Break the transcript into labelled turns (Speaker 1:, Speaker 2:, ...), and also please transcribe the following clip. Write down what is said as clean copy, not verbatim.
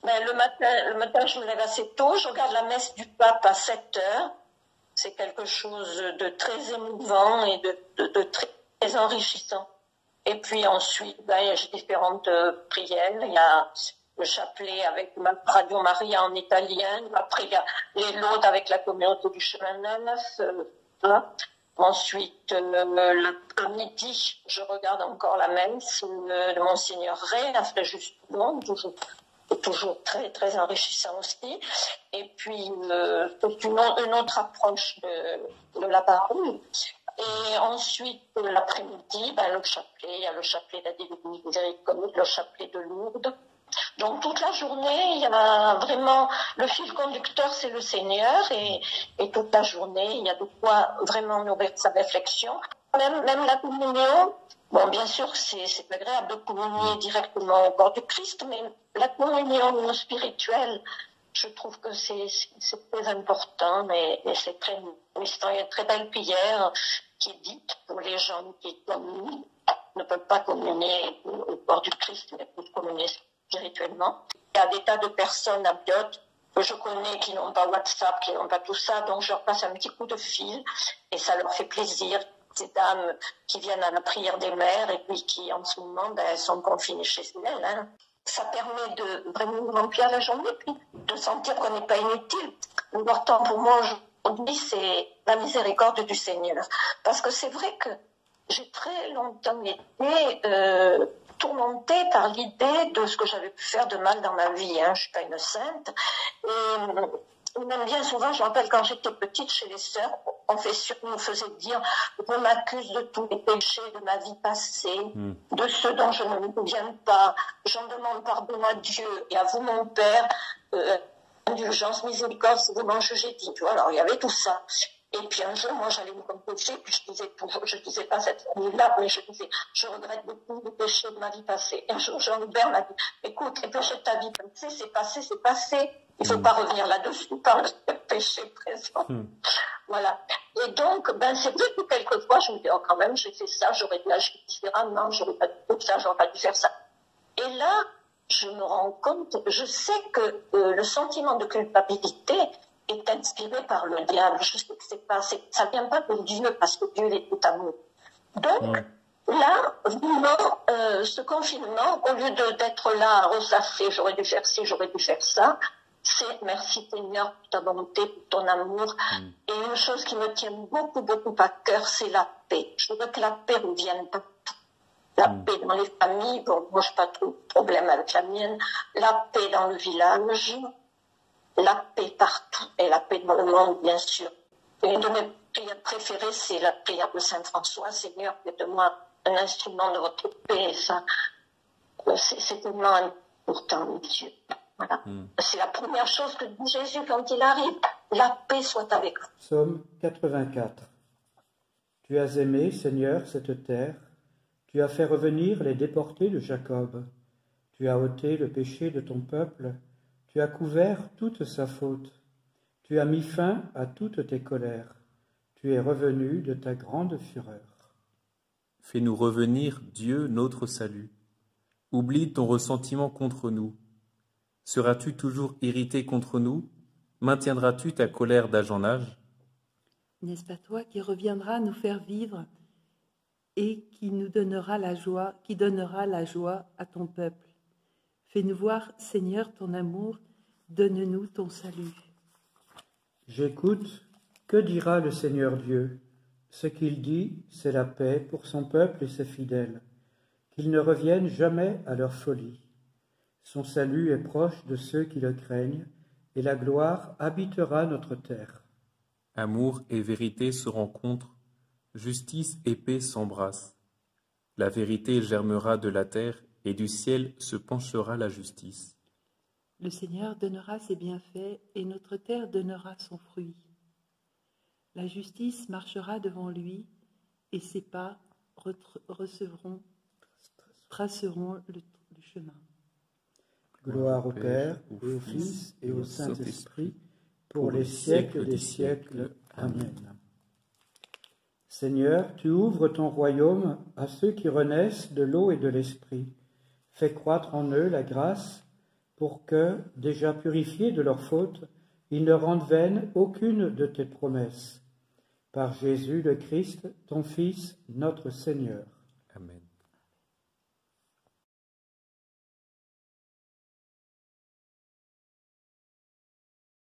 Speaker 1: Ben, le matin, je me lève assez tôt. Je regarde la messe du pape à 7 heures. C'est quelque chose de très émouvant et de très enrichissant. Et puis ensuite, ben, j'ai différentes prières. Il y a le chapelet avec Radio Maria en italien. Après, il y a les laudes avec la communauté du chemin neuf. Voilà. Ensuite, à midi, je regarde encore la messe de Monseigneur Ray, à Fréjus-Toulon, toujours très, très enrichissant aussi. Et puis, une autre approche de la parole. Et ensuite, l'après-midi, ben, le chapelet, il y a le chapelet d'Adélie Miséricorde, le chapelet de Lourdes. Donc, toute la journée, il y a vraiment, le fil conducteur, c'est le Seigneur, et toute la journée, il y a de quoi vraiment nourrir sa réflexion. Même la communion, bon, bien sûr, c'est agréable de communier directement au corps du Christ, mais la communion spirituelle, je trouve que c'est très important, et c'est très nourrissant. Il y a une très belle prière qui est dite pour les gens qui communient, ne peuvent pas communier au corps du Christ, mais peuvent communier spirituellement. Il y a des tas de personnes abiotes que je connais qui n'ont pas WhatsApp, qui n'ont pas tout ça, donc je leur passe un petit coup de fil et ça leur fait plaisir. Ces dames qui viennent à la prière des mères et puis qui en ce moment sont confinées chez elles. Hein. Ça permet de vraiment remplir la journée puis de sentir qu'on n'est pas inutile. L'important pour moi aujourd'hui, c'est la miséricorde du Seigneur. Parce que c'est vrai que j'ai très longtemps été tourmentée par l'idée de ce que j'avais pu faire de mal dans ma vie. Hein. Je suis pas une sainte. Et même bien souvent, je me rappelle quand j'étais petite chez les sœurs, confession nous faisait dire « Je m'accuse de tous les péchés de ma vie passée, de ceux dont je ne me souviens pas. J'en demande pardon à Dieu et à vous, mon Père, indulgence, miséricorde, si vous m'en jugez digne. » Alors, il y avait tout ça. Et puis un jour, moi, j'allais me confesser, puis je disais pas cette formule-là, mais je disais, je regrette beaucoup les péchés de ma vie passée. Et un jour, Jean-Hubert m'a dit, écoute, les péchés de ta vie passée, c'est passé, c'est passé. Il faut pas revenir là-dessus par le péché présent. Voilà. Et donc, c'est vrai que quelquefois, je me dis, oh, quand même, j'ai fait ça, j'aurais dû agir différemment, j'aurais pas dû faire ça, j'aurais pas dû faire ça. Et là, je me rends compte, je sais que le sentiment de culpabilité est inspiré par le diable. Je sais que ça vient pas de Dieu, parce que Dieu est tout amour. Donc, là, vraiment, ce confinement, au lieu d'être là à ressasser, j'aurais dû faire ci, j'aurais dû faire ça, c'est merci Seigneur pour ta bonté, pour ton amour. Et une chose qui me tient beaucoup, beaucoup à cœur, c'est la paix. Je veux que la paix revienne partout. La paix dans les familles, bon, moi je n'ai pas trop de problème avec la mienne. La paix dans le village, la paix partout, et la paix dans le monde, bien sûr. Et une de mes prières préférées, c'est la prière de Saint François. Seigneur, faites-moi un instrument de votre paix. Ça, c'est tellement important, mes Dieu. Voilà. C'est la première chose que dit Jésus quand il arrive. La paix soit avec vous.
Speaker 2: Psaume 84. Tu as aimé, Seigneur, cette terre. Tu as fait revenir les déportés de Jacob. Tu as ôté le péché de ton peuple. Tu as couvert toute sa faute. Tu as mis fin à toutes tes colères. Tu es revenu de ta grande fureur.
Speaker 3: Fais-nous revenir, Dieu, notre salut. Oublie ton ressentiment contre nous. Seras-tu toujours irrité contre nous? Maintiendras-tu ta colère d'âge en âge?
Speaker 4: N'est-ce pas toi qui reviendras nous faire vivre et qui nous donnera la joie, qui donnera la joie à ton peuple? Fais-nous voir, Seigneur, ton amour, donne-nous ton salut.
Speaker 2: J'écoute, que dira le Seigneur Dieu? Ce qu'il dit, c'est la paix pour son peuple et ses fidèles, qu'ils ne reviennent jamais à leur folie. Son salut est proche de ceux qui le craignent, et la gloire habitera notre terre.
Speaker 3: Amour et vérité se rencontrent, justice et paix s'embrassent. La vérité germera de la terre, et du ciel se penchera la justice.
Speaker 4: Le Seigneur donnera ses bienfaits, et notre terre donnera son fruit. La justice marchera devant lui, et ses pas traceront le chemin.
Speaker 2: Gloire au Père, et au Fils, et au Saint-Esprit, pour les siècles des siècles. Amen. Seigneur, tu ouvres ton royaume à ceux qui renaissent de l'eau et de l'Esprit. Fais croître en eux la grâce pour que, déjà purifiés de leurs fautes, ils ne rendent vaine aucune de tes promesses. Par Jésus le Christ, ton Fils, notre Seigneur.
Speaker 3: Amen.